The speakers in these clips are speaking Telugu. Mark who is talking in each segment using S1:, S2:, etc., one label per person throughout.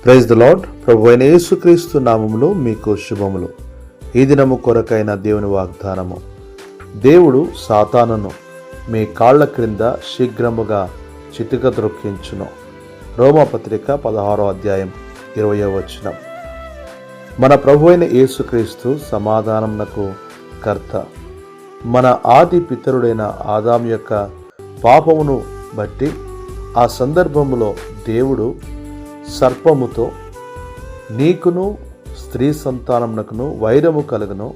S1: Praise the lord. ప్రభు అయిన యేసుక్రీస్తు నామములో మీకు శుభములు. ఈ దినము కొరకైన దేవుని వాగ్దానము. దేవుడు సాతానును మీ కాళ్ల క్రింద శీఘ్రముగా చితిక ద్రొక్కించును. రోమపత్రిక 16వ అధ్యాయం 20వ వచనం. మన ప్రభు అయిన యేసుక్రీస్తు సమాధానమునకు కర్త. మన ఆది పితరుడైన ఆదాము యొక్క పాపమును బట్టి ఆ సందర్భములో దేవుడు సర్పముతో నీకును స్త్రీ సంతానమునకును వైరము కలుగును,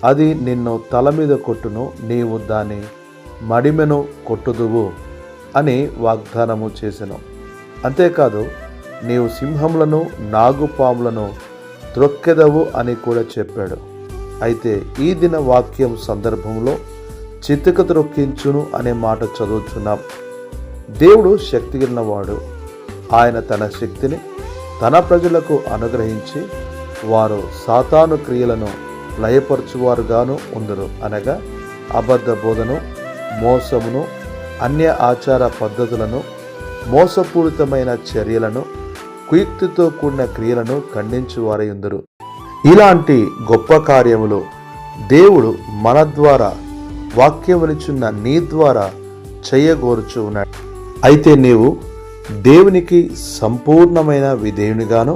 S1: అది నిన్ను తల మీద కొట్టును, నీవు దాని మడిమెను కొట్టుదువు అని వాగ్దానము చేసెను. అంతేకాదు నీవు సింహములను నాగుపాములను త్రొక్కెదవు అని కూడా చెప్పాడు. అయితే ఈ దిన వాక్యం సందర్భంలో చితిక త్రొక్కించును అనే మాట చదువుచున్నాం. దేవుడు శక్తిగలవాడు. ఆయన తన శక్తిని తన ప్రజలకు అనుగ్రహించి వారు సాతాను క్రియలను లయపరచువారుగాను ఉందరు. అనగా అబద్ధ బోధను, మోసమును, అన్య ఆచార పద్ధతులను, మోసపూరితమైన చర్యలను, కుయుక్తితో కూడిన క్రియలను ఖండించువారై ఉందరు. ఇలాంటి గొప్ప కార్యములు దేవుడు మన ద్వారా వాక్యమునిచున్న నీ ద్వారా చేయగోరుచు ఉన్నాడు. అయితే నీవు దేవునికి సంపూర్ణమైన విధేయునిగాను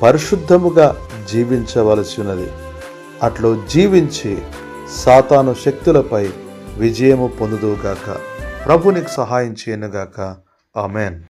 S1: పరిశుద్ధముగా జీవించవలసి ఉన్నది. అట్లు జీవించి సాతాను శక్తులపై విజయము పొందుదువుగాక. ప్రభు నీకు సహాయం చేయనుగాక. ఆమెన్.